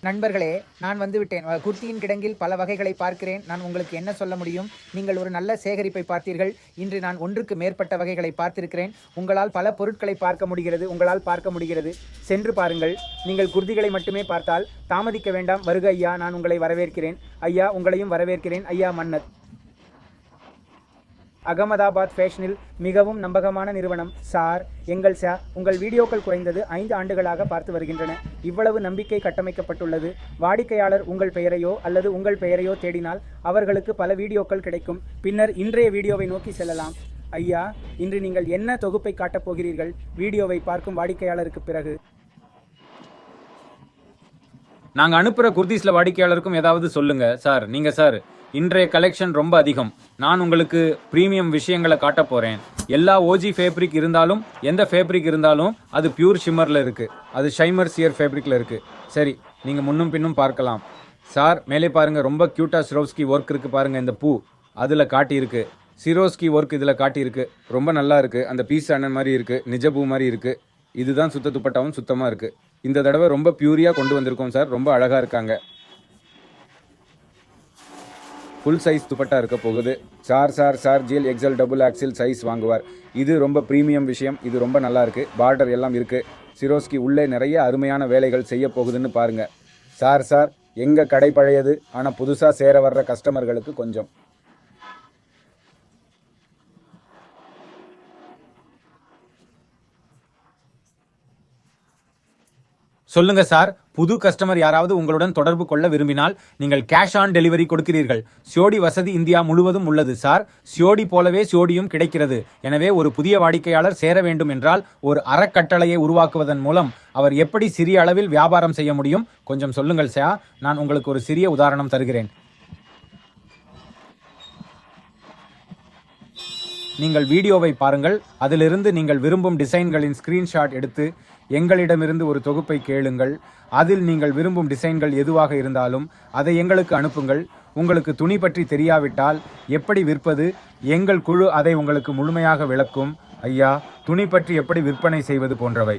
நண்பர்களே, நான் வந்துவிட்டேன். குர்தியின் கிடங்கில் பல வகைகளை பார்க்கிறேன். நான் உங்களுக்கு என்ன சொல்ல முடியும்? நீங்கள் ஒரு நல்ல சேகரிப்பை பார்த்தீர்கள். இன்று நான் ஒன்றுக்கு மேற்பட்ட வகைகளை பார்த்திருக்கிறேன். உங்களால் பல பொருட்களை பார்க்க முடிகிறது. சென்று பாருங்கள். நீங்கள் குர்திகளை மட்டுமே பார்த்தால் தாமதிக்க வேண்டாம். வருக ஐயா, நான் உங்களை வரவேற்கிறேன். ஐயா, உங்களையும் வரவேற்கிறேன். ஐயா மன்னத். அகமதாபாத் ஃபேஷனில் மிகவும் நம்பகமான நிறுவனம். சார், உங்கள் வீடியோக்கள் குறைந்தது 5 ஆண்டுகளாக பார்த்து வருகின்றன. இவ்வளவு நம்பிக்கை கட்டமைக்கப்பட்டுள்ளது. வாடிக்கையாளர் உங்கள் பெயரையோ அல்லது உங்கள் பெயரையோ தேடினால் அவர்களுக்கு பல வீடியோக்கள் கிடைக்கும். பின்னர் இன்றைய வீடியோவை நோக்கி செல்லலாம். ஐயா, இன்று நீங்கள் என்ன தொகுப்பை காட்டப் போகிறீர்கள்? வீடியோவை பார்க்கும் வாடிக்கையாளருக்கு பிறகு நாங்கள் அனுப்புகிற குர்தீஸில் வாடிக்கையாளருக்கும் ஏதாவது சொல்லுங்க சார். நீங்கள் சார், இன்றைய கலெக்ஷன் ரொம்ப அதிகம். நான் உங்களுக்கு ப்ரீமியம் விஷயங்களை காட்ட போகிறேன். எல்லா ஓஜி ஃபேப்ரிக் இருந்தாலும், எந்த ஃபேப்ரிக் இருந்தாலும் அது பியூர் ஷிம்மரில் இருக்குது. அது ஷைமர் சியர் ஃபேப்ரிக்கில் இருக்குது. சரி, நீங்கள் முன்னும் பின்னும் பார்க்கலாம். சார், மேலே பாருங்கள், ரொம்ப க்யூட்டாக சிரோஸ்கி ஒர்க் இருக்குது பாருங்கள். இந்த பூ அதில் காட்டியிருக்கு. சிரோஸ்கி ஒர்க் இதில் காட்டியிருக்கு. ரொம்ப நல்லா இருக்குது. அந்த பீஸ் அண்ணன் மாதிரி இருக்குது, நிஜ பூ மாதிரி இருக்குது. இதுதான் சுத்த துப்பட்டாவும் சுத்தமாக இருக்குது. இந்த தடவை ரொம்ப பியூரியாக கொண்டு வந்திருக்கோம் சார். ரொம்ப அழகாக இருக்காங்க. ஃபுல் சைஸ் துப்பட்டா இருக்க போகுது. சார் ஜிஎல் எக்ஸல் டபுள் ஆக்சில் சைஸ் வாங்குவார். இது ரொம்ப ப்ரீமியம் விஷயம். இது ரொம்ப நல்லா இருக்குது. பார்டர் எல்லாம் இருக்குது. சிரோஸ்கி உள்ளே நிறைய அருமையான வேலைகள் செய்ய போகுதுன்னு பாருங்க. சார் எங்கள் கடை பழையது, ஆனால் புதுசாக சேர வர்ற கஸ்டமர்களுக்கு கொஞ்சம் சொல்லுங்க சார். புது கஸ்டமர் யாராவது உங்களுடன் தொடர்பு கொள்ள விரும்பினால் நீங்கள் கேஷ் ஆன் டெலிவரி கொடுக்கிறீர்கள். சியோடி வசதி இந்தியா முழுவதும் உள்ளது சார். சியோடி போலவே சியோடியும் கிடைக்கிறது. எனவே ஒரு புதிய வாடிக்கையாளர் சேர வேண்டும் என்றால் ஒரு அறக்கட்டளையை உருவாக்குவதன் மூலம் அவர் எப்படி சிறிய அளவில் வியாபாரம் செய்ய முடியும்? கொஞ்சம் சொல்லுங்கள் சார். நான் உங்களுக்கு ஒரு சிறிய உதாரணம் தருகிறேன். நீங்கள் வீடியோவை பாருங்கள். அதிலிருந்து நீங்கள் விரும்பும் டிசைன்களின் ஸ்கிரீன்ஷாட் எடுத்து எங்களிடமிருந்து ஒரு தொகுப்பை கேளுங்கள். அதில் நீங்கள் விரும்பும் டிசைன்கள் எதுவாக இருந்தாலும் அதை எங்களுக்கு அனுப்புங்கள். உங்களுக்கு துணி பற்றி தெரியாவிட்டால் எப்படி விற்பது, எங்கள் குழு அதை உங்களுக்கு முழுமையாக விளக்கும். ஐயா, துணி பற்றி எப்படி விற்பனை செய்வது போன்றவை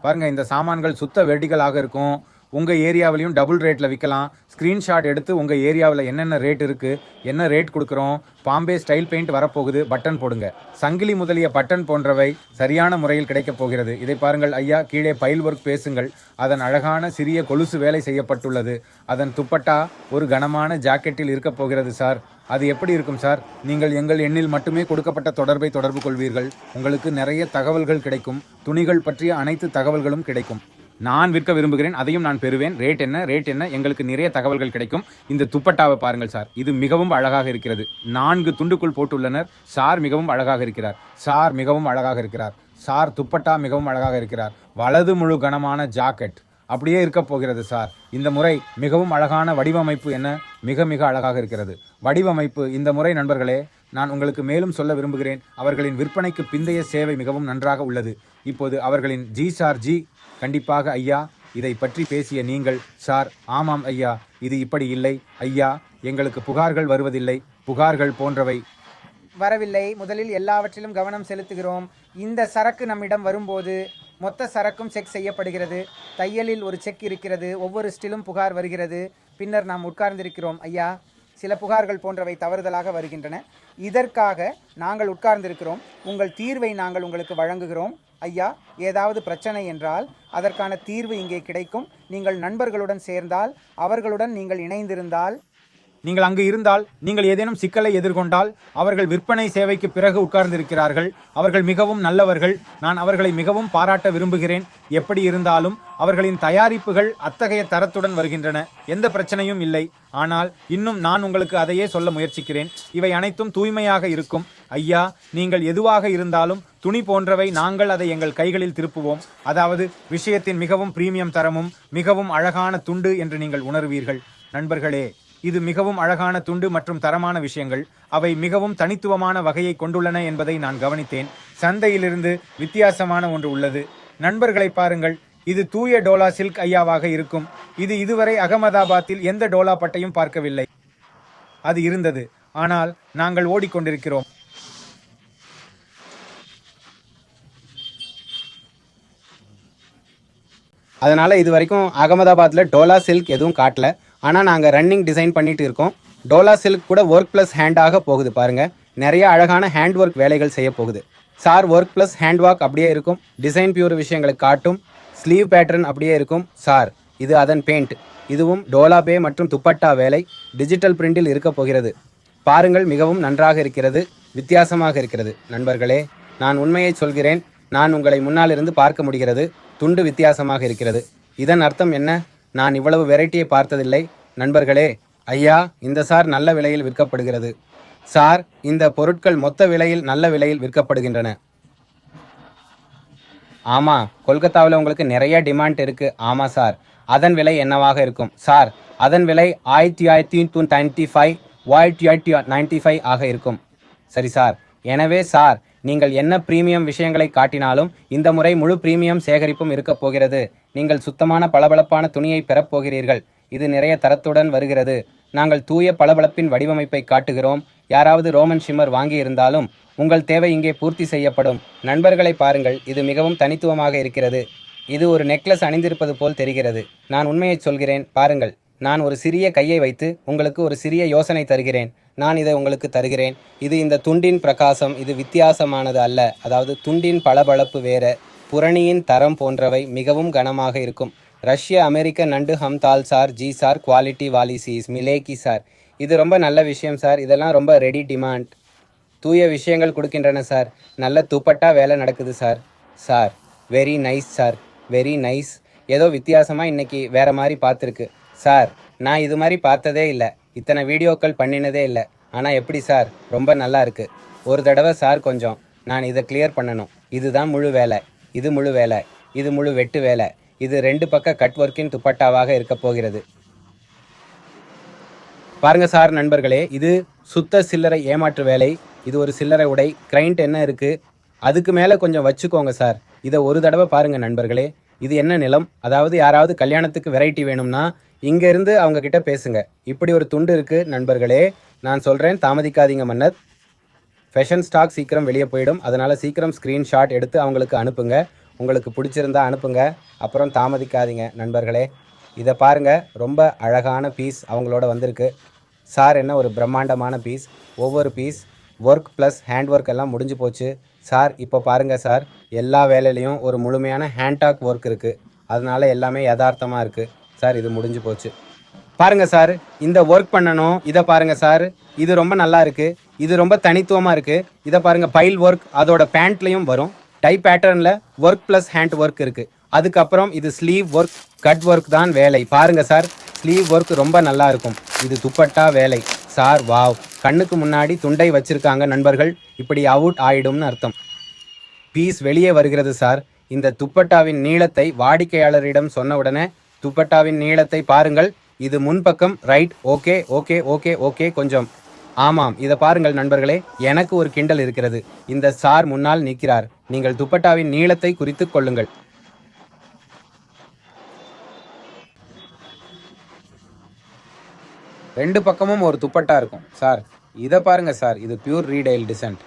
பாருங்கள். இந்த சாமான்கள் சுத்த வெர்டிகலாக இருக்கும். உங்கள் ஏரியாவிலையும் டபுள் ரேட்டில் விற்கலாம். ஸ்க்ரீன்ஷாட் எடுத்து உங்கள் ஏரியாவில் என்னென்ன ரேட் இருக்குது, என்ன ரேட் கொடுக்குறோம், பாம்பே ஸ்டைல் பெயிண்ட் வரப்போகுது, பட்டன் போடுங்க. சங்கிலி முதலிய பட்டன் போன்றவை சரியான முறையில் கிடைக்கப் போகிறது. இதை பாருங்கள் ஐயா. கீழே பைல் ஒர்க் பேசுங்கள். அதன் அழகான சிறிய கொலுசு வேலை செய்யப்பட்டுள்ளது. அதன் துப்பட்டா ஒரு கனமான ஜாக்கெட்டில் இருக்கப் போகிறது சார். அது எப்படி இருக்கும் சார்? நீங்கள் எங்கள் எண்ணில் மட்டுமே கொடுக்கப்பட்ட தொடர்பை தொடர்பு கொள்வீர்கள். உங்களுக்கு நிறைய தகவல்கள் கிடைக்கும். துணிகள் பற்றிய அனைத்து தகவல்களும் கிடைக்கும். நான் விற்க விரும்புகிறேன், அதையும் நான் பெறுவேன். ரேட் என்ன, எங்களுக்கு நிறைய தகவல்கள் கிடைக்கும். இந்த துப்பட்டாவை பாருங்கள் சார். இது மிகவும் அழகாக இருக்கிறது. 4 துண்டுக்குள் போட்டுள்ளனர். சார் மிகவும் அழகாக இருக்கிறார். சார் துப்பட்டா மிகவும் அழகாக இருக்கிறார். வலது முழு கனமான ஜாக்கெட் அப்படியே இருக்க போகிறது சார். இந்த முறை மிகவும் அழகான வடிவமைப்பு. மிக மிக அழகாக இருக்கிறது வடிவமைப்பு. இந்த முறை நண்பர்களே, நான் உங்களுக்கு மேலும் சொல்ல விரும்புகிறேன். அவர்களின் விற்பனைக்கு பிந்தைய சேவை மிகவும் நன்றாக உள்ளது. இப்போது அவர்களின் ஜி கண்டிப்பாக ஐயா, இதை பற்றி பேசிய நீங்கள் சார். ஆமாம் ஐயா, இது இப்படி இல்லை ஐயா. எங்களுக்கு புகார்கள் வருவதில்லை. புகார்கள் போன்றவை வரவில்லை. முதலில் எல்லாவற்றிலும் கவனம் செலுத்துகிறோம். இந்த சரக்கு நம்மிடம் வரும்போது மொத்த சரக்கும் செக் செய்யப்படுகிறது. தையலில் ஒரு செக் இருக்கிறது. ஒவ்வொரு ஸ்டிலும் புகார் வருகிறது. பின்னர் நாம் உட்கார்ந்திருக்கிறோம். ஐயா, சில புகார்கள் போன்றவை தவறுதலாக வருகின்றன. இதற்காக நாங்கள் உட்கார்ந்திருக்கிறோம். உங்கள் தீர்வை நாங்கள் உங்களுக்கு வழங்குகிறோம். ஐயா, ஏதாவது பிரச்சனை என்றால் அதற்கான தீர்வு இங்கே கிடைக்கும். நீங்கள் நண்பர்களுடன் சேர்ந்தால், அவர்களுடன் நீங்கள் இணைந்திருந்தால், நீங்கள் அங்கு இருந்தால், நீங்கள் ஏதேனும் சிக்கலை எதிர்கொண்டால், அவர்கள் விற்பனை சேவைக்கு பிறகு உட்கார்ந்திருக்கிறார்கள். அவர்கள் மிகவும் நல்லவர்கள். நான் அவர்களை மிகவும் பாராட்ட விரும்புகிறேன். எப்படி இருந்தாலும் அவர்களின் தயாரிப்புகள் அத்தகைய தரத்துடன் வருகின்றன. எந்த பிரச்சனையும் இல்லை. ஆனால் இன்னும் நான் உங்களுக்கு அதையே சொல்ல முயற்சிக்கிறேன். இவை அனைத்தும் தூய்மையாக இருக்கும். ஐயா, நீங்கள் எதுவாக இருந்தாலும் துணி போன்றவை நாங்கள் அதை எங்கள் கைகளில் திருப்புவோம். அதாவது விஷயத்தின் மிகவும் பிரீமியம் தரமும் மிகவும் அழகான துண்டு என்று நீங்கள் உணர்வீர்கள். நண்பர்களே, இது மிகவும் அழகான துண்டு மற்றும் தரமான விஷயங்கள். அவை மிகவும் தனித்துவமான வகையை கொண்டுள்ளன என்பதை நான் கவனித்தேன். சந்தையிலிருந்து வித்தியாசமான ஒன்று உள்ளது. நண்பர்களை பாருங்கள். இது தூய டோலா சில்க் ஐயாவாக இருக்கும். இது இதுவரை அகமதாபாத்தில் எந்த டோலா பட்டையும் பார்க்கவில்லை. அது இருந்தது, ஆனால் நாங்கள் ஓடிக்கொண்டிருக்கிறோம். அதனால் இது வரைக்கும் அகமதாபாத்தில் டோலா சில்க் எதுவும் காட்டல. ஆனால் நாங்கள் ரன்னிங் டிசைன் பண்ணிட்டு இருக்கோம். டோலா சில்க் கூட ஒர்க் ப்ளஸ் ஹேண்டாக போகுது பாருங்கள். நிறைய அழகான ஹேண்ட் ஒர்க் வேலைகள் செய்ய போகுது sir. Work plus hand work அப்படியே இருக்கும். டிசைன் பியூர் விஷயங்களை காட்டும். ஸ்லீவ் பேட்டர்ன் அப்படியே இருக்கும் சார். இது அதன் பெயிண்ட். இதுவும் டோலா பே மற்றும் துப்பட்டா வேலை டிஜிட்டல் பிரிண்டில் இருக்க போகிறது. பாருங்கள், மிகவும் நன்றாக இருக்கிறது, வித்தியாசமாக இருக்கிறது. நண்பர்களே, நான் உண்மையை சொல்கிறேன். நான் உங்களை முன்னால் இருந்து பார்க்க முடிகிறது. துண்டு வித்தியாசமாக இருக்கிறது. இதன் அர்த்தம் என்ன? நான் இவ்வளவு வெரைட்டியை பார்த்ததில்லை. நண்பர்களே, ஐயா, இந்த சார் நல்ல விலையில் விற்கப்படுகிறது சார். இந்த பொருட்கள் மொத்த விலையில் நல்ல விலையில் விற்கப்படுகின்றன. ஆமாம், கொல்கத்தாவில் உங்களுக்கு நிறைய டிமாண்ட் இருக்குது. ஆமாம் சார். அதன் விலை என்னவாக இருக்கும் சார்? அதன் விலை 1995 1995 ஆக இருக்கும். சரி சார். எனவே சார், நீங்கள் என்ன பிரீமியம் விஷயங்களை காட்டினாலும் இந்த முறை முழு பிரீமியம் சேகரிப்பும் இருக்கப் போகிறது. நீங்கள் சுத்தமான பளபளப்பான துணியை பெறப்போகிறீர்கள். இது நிறைய தரத்துடன் வருகிறது. நாங்கள் தூய பளபளப்பின் வடிவமைப்பை காட்டுகிறோம். யாராவது ரோமன் ஷிம்மர் வாங்கியிருந்தாலும் உங்கள் தேவை இங்கே பூர்த்தி செய்யப்படும். நண்பர்களை பாருங்கள், இது மிகவும் தனித்துவமாக இருக்கிறது. இது ஒரு நெக்லஸ் அணிந்திருப்பது போல் தெரிகிறது. நான் உண்மையை சொல்கிறேன், பாருங்கள். நான் ஒரு சிறிய கையை வைத்து உங்களுக்கு ஒரு சிறிய யோசனை தருகிறேன். நான் இதை உங்களுக்கு தருகிறேன். இது இந்த துண்டின் பிரகாசம். இது வித்தியாசமானது அல்ல. அதாவது துண்டின் பளபளப்பு வேற, புரணியின் தரம் போன்றவை மிகவும் கனமாக இருக்கும். ரஷ்ய அமெரிக்க நண்டு ஹம் தால் சார், ஜி சார், குவாலிட்டி வாலி சீஸ் மிலேக்கி சார். இது ரொம்ப நல்ல விஷயம் சார். இதெல்லாம் ரொம்ப ரெடி டிமாண்ட். தூய விஷயங்கள் கொடுக்கின்றன சார். நல்ல துப்பட்டா வேலை நடக்குது sir. Sir, very nice sir, very nice. ஏதோ வித்தியாசமாக இன்றைக்கி வேறு மாதிரி பார்த்துருக்கு சார். நான் இது மாதிரி பார்த்ததே இல்லை. இத்தனை வீடியோக்கள் பண்ணினதே இல்லை. ஆனால் எப்படி சார்? ரொம்ப நல்லா இருக்குது. ஒரு தடவை சார் கொஞ்சம் நான் இதை கிளியர் பண்ணணும். இதுதான் முழு வேலை. இது முழு வேலை. இது முழு வெட்டு வேலை. இது 2 பக்க கட் ஒர்க்கின் துப்பட்டாவாக இருக்க போகிறது. பாருங்க சார். நண்பர்களே, இது சுத்த சில்லறை ஏமாற்று வேலை. இது ஒரு சில்லறை உடை. கிரைண்ட் என்ன இருக்குது அதுக்கு மேலே கொஞ்சம் வச்சுக்கோங்க சார். இதை ஒரு தடவை பாருங்கள் நண்பர்களே. இது என்ன நிலம்? அதாவது யாராவது கல்யாணத்துக்கு வெரைட்டி வேணும்னா இங்கேருந்து அவங்கக்கிட்ட பேசுங்க. இப்படி ஒரு துண்டு இருக்குது நண்பர்களே. நான் சொல்கிறேன், தாமதிக்காதீங்க மன்னர். ஃபேஷன் ஸ்டாக் சீக்கிரம் வெளியே போயிடும். அதனால் சீக்கிரம் ஸ்க்ரீன்ஷாட் எடுத்து அவங்களுக்கு அனுப்புங்க. உங்களுக்கு பிடிச்சிருந்தா அனுப்புங்க. அப்புறம் தாமதிக்காதீங்க நண்பர்களே. இதை பாருங்கள், ரொம்ப அழகான பீஸ் அவங்களோட வந்திருக்கு சார். என்ன ஒரு பிரம்மாண்டமான பீஸ். ஒவ்வொரு piece work plus hand work எல்லாம் முடிஞ்சு போச்சு சார். இப்போ பாருங்கள் சார், எல்லா வேலையிலையும் ஒரு முழுமையான ஹேண்டாக் ஒர்க் இருக்குது. அதனால எல்லாமே யதார்த்தமாக இருக்குது சார். இது முடிஞ்சு போச்சு. பாருங்கள் சார், இந்த ஒர்க் பண்ணணும். இதை பாருங்கள் சார், இது ரொம்ப நல்லா இருக்குது. இது ரொம்ப தனித்துவமாக இருக்குது. இதை பாருங்கள், பைல் ஒர்க் அதோட பேண்ட்லேயும் வரும். டை பேட்டர்னில் ஒர்க் ப்ளஸ் ஹேண்ட் ஒர்க் இருக்குது. அதுக்கப்புறம் இது ஸ்லீவ் ஒர்க், கட் ஒர்க் தான் வேலை. பாருங்கள் சார், ஸ்லீவ் ஒர்க் ரொம்ப நல்லா இருக்கும். இது துப்பட்டா வேலை சார். வாவ், கண்ணுக்கு முன்னாடி துண்டை வச்சுருக்காங்க நண்பர்கள். இப்படி அவுட் ஆயிடும்னு அர்த்தம். பீஸ் வெளியே வருகிறது சார். இந்த துப்பட்டாவின் நீளத்தை வாடிக்கையாளரிடம் சொன்ன உடனே துப்பட்டாவின் நீளத்தை பாருங்கள். இது முன்பக்கம் right. Okay okay okay okay கொஞ்சம். ஆமாம், இதை பாருங்கள் நண்பர்களே. எனக்கு ஒரு கிண்டல் இருக்கிறது. இந்த சார் முன்னால் நிற்கிறார். நீங்கள் துப்பட்டாவின் நீளத்தை குறித்து கொள்ளுங்கள். ரெண்டு பக்கமும் ஒரு துப்பட்டா இருக்கும் சார். இதை பாருங்கள் சார், இது பியூர் ரீடெயில் டிசன்ட்.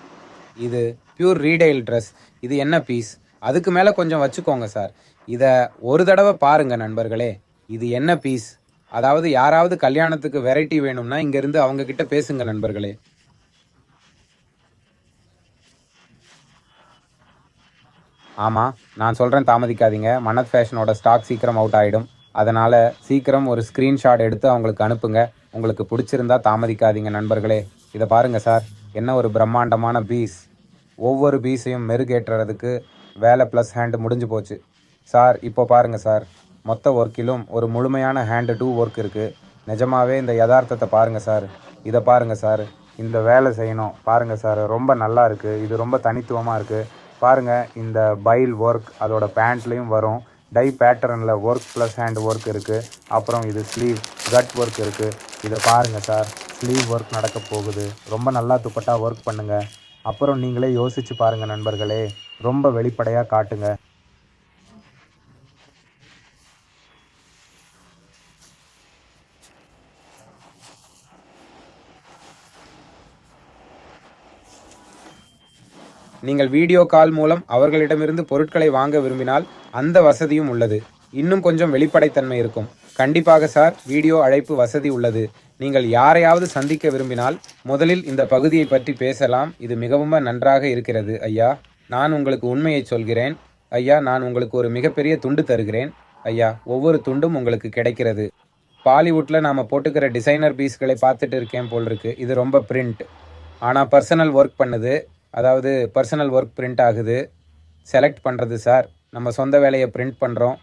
இது பியூர் ரீடெயில் ட்ரெஸ். இது என்ன பீஸ்? அதுக்கு மேலே கொஞ்சம் வச்சுக்கோங்க சார். இதை ஒரு தடவை பாருங்கள் நண்பர்களே. இது என்ன பீஸ்? அதாவது யாராவது கல்யாணத்துக்கு வெரைட்டி வேணும்னா இங்கேருந்து அவங்கக்கிட்ட பேசுங்க நண்பர்களே. ஆமாம், நான் சொல்கிறேன், தாமதிக்காதீங்க. மனத் ஃபேஷனோட ஸ்டாக் சீக்கிரம் அவுட் ஆகிடும். அதனால் சீக்கிரம் ஒரு ஸ்க்ரீன்ஷாட் எடுத்து அவங்களுக்கு அனுப்புங்க. உங்களுக்கு பிடிச்சிருந்தா தாமதிக்காதீங்க நண்பர்களே. இதை பாருங்கள் சார், என்ன ஒரு பிரம்மாண்டமான பீஸ். ஒவ்வொரு பீஸையும் மெருகேற்றுறதுக்கு வேலை ப்ளஸ் ஹேண்டு முடிஞ்சு போச்சு சார். இப்போ பாருங்கள் சார், மொத்த ஒர்க்கிலும் ஒரு முழுமையான ஹேண்டு டூ ஒர்க் இருக்குது. நிஜமாகவே இந்த யதார்த்தத்தை பாருங்கள் சார். இதை பாருங்கள் சார், இந்த வேலை செய்யணும். பாருங்கள் சார், ரொம்ப நல்லா இருக்குது. இது ரொம்ப தனித்துவமாக இருக்குது. பாருங்கள், இந்த பைல் ஒர்க் அதோட பேண்ட்லேயும் வரும். டை பேட்டர்னில் ஒர்க் ப்ளஸ் ஹேண்ட் ஒர்க் இருக்குது. அப்புறம் இது ஸ்லீவ் கட் ஒர்க் இருக்குது. இதை பாருங்கள் சார், ஸ்லீவ் ஒர்க் நடக்க போகுது. ரொம்ப நல்லா துப்பட்டா ஒர்க் பண்ணுங்கள். அப்புறம் நீங்களே யோசித்து பாருங்கள் நண்பர்களே. ரொம்ப வெளிப்படையாக காட்டுங்க. நீங்கள் வீடியோ கால் மூலம் அவர்களிடமிருந்து பொருட்களை வாங்க விரும்பினால் அந்த வசதியும் உள்ளது. இன்னும் கொஞ்சம் வெளிப்படைத்தன்மை இருக்கும். கண்டிப்பாக சார், வீடியோ அழைப்பு வசதி உள்ளது. நீங்கள் யாரையாவது சந்திக்க விரும்பினால் முதலில் இந்த பகுதியை பற்றி பேசலாம். இது மிகவும் நன்றாக இருக்கிறது ஐயா. நான் உங்களுக்கு உண்மையை சொல்கிறேன் ஐயா. நான் உங்களுக்கு ஒரு மிகப்பெரிய துண்டு தருகிறேன் ஐயா. ஒவ்வொரு துண்டும் உங்களுக்கு கிடைக்கிறது. பாலிவுட்டில் நாம் போட்டுக்கிற டிசைனர் பீஸ்களை பார்த்துட்டு இருக்கேன் போல் இருக்கு. இது ரொம்ப பிரிண்ட், ஆனால் பர்சனல் ஒர்க் பண்ணுது. அதாவது பர்சனல் ஒர்க் பிரிண்ட் ஆகுது. செலக்ட் பண்ணுறது சார், நம்ம சொந்த வேலையை பிரிண்ட் பண்ணுறோம்.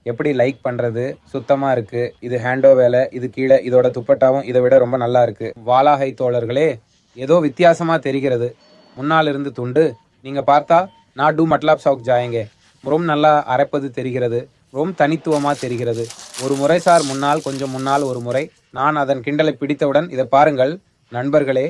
எப்படி லைக் பண்ணுறது, சுத்தமாக இருக்குது. இது ஹேண்டோ வேலை. இது கீழே இதோட துப்பட்டாவும் இதை விட ரொம்ப நல்லா இருக்குது. வாலாஹை தோழர்களே, ஏதோ வித்தியாசமாக தெரிகிறது. முன்னால் இருந்து துண்டு நீங்கள் பார்த்தா நான் டூ மட்லாப் சவுக் ஜாயங்க ரொம்ப நல்லா அரைப்பது தெரிகிறது. ரொம்ப தனித்துவமாக தெரிகிறது. ஒரு முறை சார், முன்னால் கொஞ்சம் முன்னால் ஒரு முறை நான் அதன் கிண்டலை பிடித்தவுடன் இதை பாருங்கள் நண்பர்களே.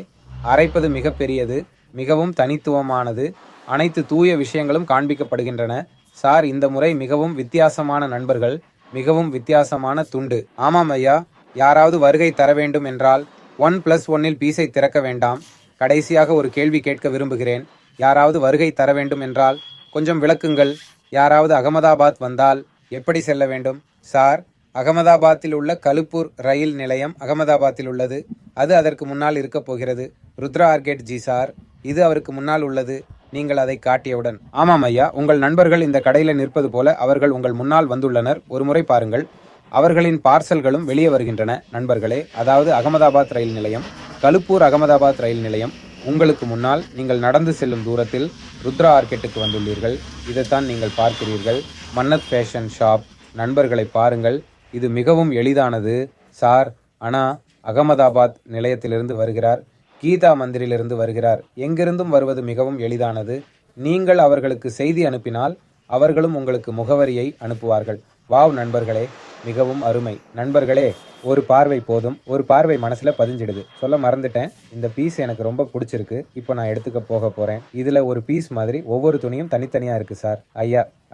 அரைப்பது மிக பெரியது, மிகவும் தனித்துவமானது. அனைத்து தூய விஷயங்களும் காண்பிக்கப்படுகின்றன சார். இந்த முறை மிகவும் வித்தியாசமான நண்பர்கள், மிகவும் வித்தியாசமான துண்டு. ஆமாம் ஐயா. யாராவது வருகை தர வேண்டும் என்றால் 1+1 பீஸை திறக்க வேண்டாம். கடைசியாக ஒரு கேள்வி கேட்க விரும்புகிறேன். யாராவது வருகை தர வேண்டும் என்றால் கொஞ்சம் விளக்குங்கள். யாராவது அகமதாபாத் வந்தால் எப்படி செல்ல வேண்டும் சார்? அகமதாபாத்தில் உள்ள கலுப்பூர் ரயில் நிலையம் அகமதாபாத்தில் உள்ளது. அது அதற்கு முன்னால் இருக்கப் போகிறது. ருத்ரா ஆர்கேட் ஜி சார், இது அவருக்கு முன்னால் உள்ளது. நீங்கள் அதை காட்டியவுடன். ஆமாம் ஐயா, உங்கள் நண்பர்கள் இந்த கடையில் நிற்பது போல அவர்கள் உங்கள் முன்னால் வந்துள்ளனர். ஒரு முறை பாருங்கள். அவர்களின் பார்சல்களும் வெளியே வருகின்றன நண்பர்களே. அதாவது அகமதாபாத் ரயில் நிலையம், கலுப்பூர் அகமதாபாத் ரயில் நிலையம் உங்களுக்கு முன்னால். நீங்கள் நடந்து செல்லும் தூரத்தில் ருத்ரா ஆர்கெட்டுக்கு வந்துள்ளீர்கள். இதைத்தான் நீங்கள் பார்க்கிறீர்கள். Mannat fashion shop. நண்பர்களை பாருங்கள், இது மிகவும் எளிதானது சார். ஆனால் அகமதாபாத் நிலையத்திலிருந்து வருகிறார், கீதா மந்திரிலிருந்து வருகிறார். எங்கிருந்தும் வருவது மிகவும் எளிதானது. நீங்கள் அவர்களுக்கு செய்தி அனுப்பினால் அவர்களும் உங்களுக்கு முகவரியை அனுப்புவார்கள். வாவ் நண்பர்களே, மிகவும் அருமை நண்பர்களே. ஒரு பார்வை போதும், ஒரு பார்வை மனசில் பதிஞ்சிடுது. சொல்ல மறந்துட்டேன், இந்த பீஸ் எனக்கு ரொம்ப பிடிச்சிருக்கு. இப்போ நான் எடுத்துக்க போக போகிறேன். இதில் ஒரு பீஸ் மாதிரி ஒவ்வொரு துணியும் தனித்தனியாக இருக்குது சார்.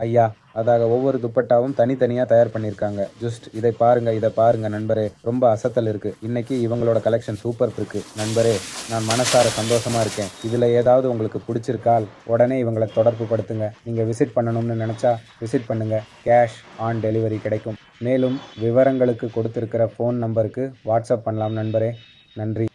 ஐயா அதாக ஒவ்வொரு துப்பட்டாவும் தனித்தனியாக தயார் பண்ணியிருக்காங்க. ஜஸ்ட் இதை பாருங்க நண்பரே. ரொம்ப அசத்தல் இருக்குது. இன்னைக்கு இவங்களோட கலெக்ஷன் சூப்பர் இருக்கு நண்பரே. நான் மனசார சந்தோஷமாக இருக்கேன். இதில் ஏதாவது உங்களுக்கு பிடிச்சிருக்கால் உடனே இவங்களை தொடர்பு படுத்துங்க. நீங்கள் விசிட் பண்ணணும்னு நினச்சா விசிட் பண்ணுங்க. கேஷ் ஆன் டெலிவரி கிடைக்கும். மேலும் விவரங்களுக்கு கொடுத்திருக்கிற ஃபோன் நம்பருக்கு வாட்ஸ்அப் பண்ணலாம் நண்பரே. நன்றி.